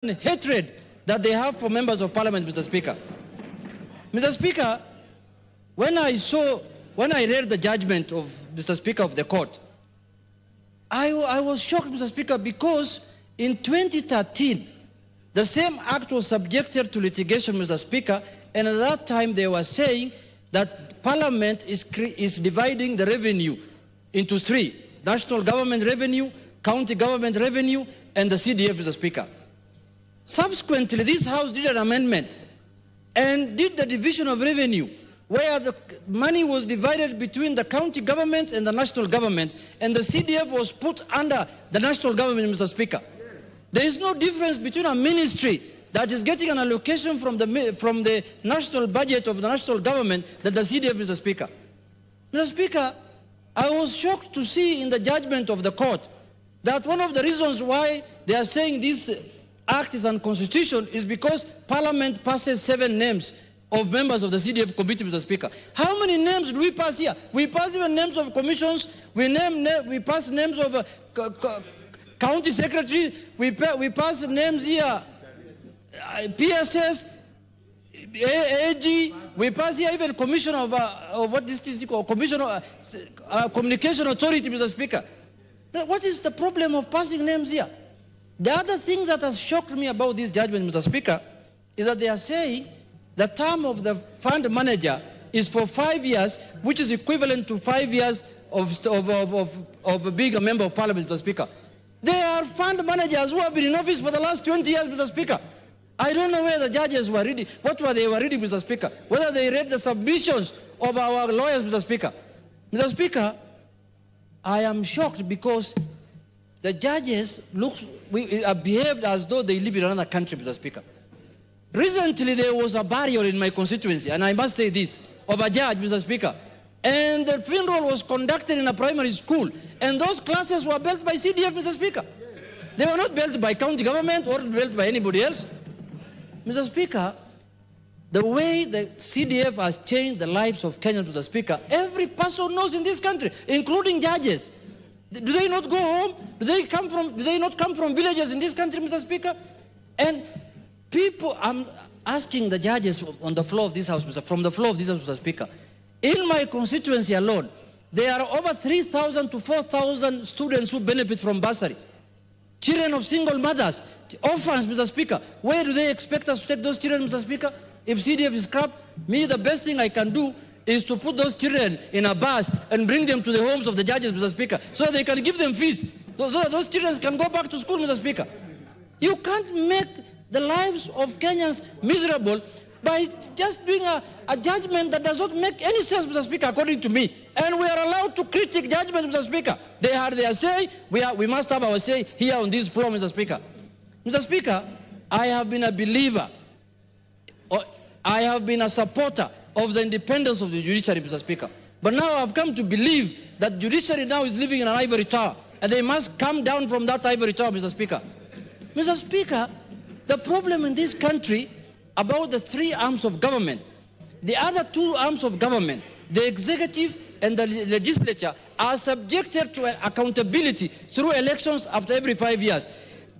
hatred that they have for members of parliament, Mr. Speaker. Mr. Speaker, when I read the judgment of Mr. Speaker of the court, I was shocked, Mr. Speaker, because in 2013, the same act was subjected to litigation, Mr. Speaker, and at that time they were saying that Parliament is dividing the revenue into three: national government revenue, county government revenue, and the Ng-Cdf, Mr. Speaker. Subsequently, this House did an amendment and did the division of revenue, where the money was divided between the county governments and the national government, and the Ng-Cdf was put under the national government, Mr. Speaker. There is no difference between a ministry that is getting an allocation from the national budget of the national government than the Ng-Cdf, Mr. Speaker. Mr. Speaker, I was shocked to see in the judgment of the court that one of the reasons why they are saying this act is unconstitutional is because Parliament passes 7 names of members of the Ng-Cdf committee, Mr. Speaker. How many names do we pass here? We pass even names of commissions, we pass names of county secretaries, we pass names here, PSS, AG, we pass here even commission of what this is called, commission of communication authority, Mr. Speaker. Now, what is the problem of passing names here? The other thing that has shocked me about this judgment, Mr. Speaker, is that they are saying the term of the fund manager is for 5 years, which is equivalent to 5 years of being a member of Parliament, Mr. Speaker. There are fund managers who have been in office for the last 20 years, Mr. Speaker. I don't know where the judges were reading, they were reading, Mr. Speaker, whether they read the submissions of our lawyers, Mr. Speaker. Mr. Speaker, I am shocked because the judges behaved as though they live in another country, Mr. Speaker. Recently, there was a burial in my constituency, and I must say this, of a judge, Mr. Speaker. And the funeral was conducted in a primary school, and those classes were built by Ng-Cdf, Mr. Speaker. They were not built by county government or built by anybody else. Mr. Speaker, the way the Ng-Cdf has changed the lives of Kenyans, Mr. Speaker, every person knows in this country, including judges. Do they not go home? Do they not come from villages in this country, Mr. Speaker? And people, I'm asking the judges on the floor of this House, from the floor of this House, Mr. Speaker, in my constituency alone, there are over 3,000 to 4,000 students who benefit from bursary. Children of single mothers, orphans, Mr. Speaker. Where do they expect us to take those children, Mr. Speaker? If Ng-Cdf is scrapped, the best thing I can do is to put those children in a bus and bring them to the homes of the judges, Mr. Speaker, so they can give them fees, so that those children can go back to school, Mr. Speaker. You can't make the lives of Kenyans miserable by just doing a judgment that does not make any sense, Mr. Speaker, according to me. And we are allowed to critique judgment, Mr. Speaker. They had their say, we must have our say here on this floor, Mr. Speaker. Mr. Speaker, I have been a believer, I have been a supporter of the independence of the judiciary, Mr. Speaker. But now I've come to believe that judiciary now is living in an ivory tower, and they must come down from that ivory tower, Mr. Speaker. Mr. Speaker, the problem in this country about the 3 arms of government, the other 2 arms of government, the executive and the legislature, are subjected to accountability through elections after every 5 years.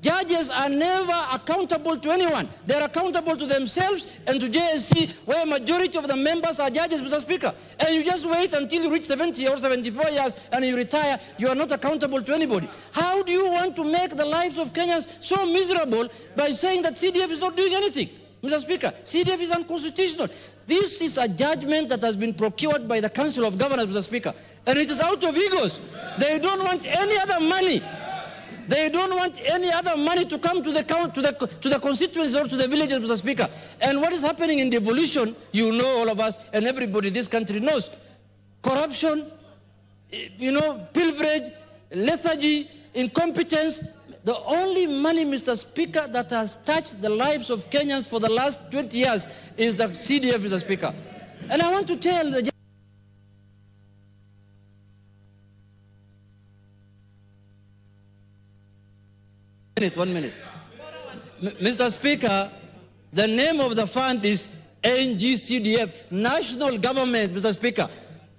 Judges are never accountable to anyone. They are accountable to themselves and to JSC, where a majority of the members are judges, Mr. Speaker. And you just wait until you reach 70 or 74 years and you retire. You are not accountable to anybody. How do you want to make the lives of Kenyans so miserable by saying that Ng-Cdf is not doing anything? Mr. Speaker, Ng-Cdf is unconstitutional. This is a judgment that has been procured by the Council of Governors, Mr. Speaker. And it is out of egos. They don't want any other money. They don't want any other money to come to the constituencies or to the villages, Mr. Speaker. And what is happening in devolution, you know, all of us, and everybody in this country knows. Corruption, pilferage, lethargy, incompetence. The only money, Mr. Speaker, that has touched the lives of Kenyans for the last 20 years is the Ng-Cdf, Mr. Speaker. And I want to tell the One minute. Mr. Speaker, the name of the fund is Ng-Cdf, national government, Mr. Speaker.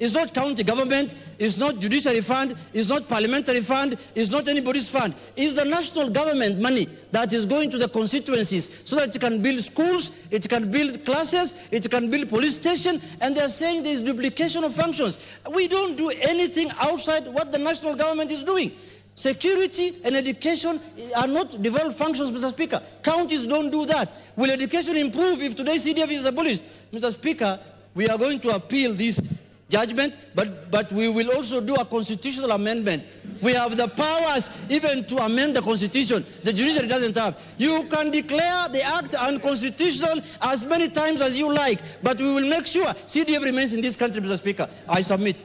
It's not county government, it's not judiciary fund, it's not parliamentary fund, it's not anybody's fund. It's the national government money that is going to the constituencies so that it can build schools, it can build classes, it can build police station, and they're saying there is duplication of functions. We don't do anything outside what the national government is doing. Security and education are not devolved functions, Mr. Speaker. Counties don't do that. Will education improve if today's CDF is abolished? Mr. Speaker, we are going to appeal this judgment, but we will also do a constitutional amendment. We have the powers even to amend the constitution. The judiciary doesn't have. You can declare the act unconstitutional as many times as you like, but we will make sure CDF remains in this country, Mr. Speaker. I submit.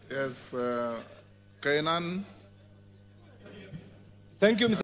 Yes, Kainan. Thank you, Mr.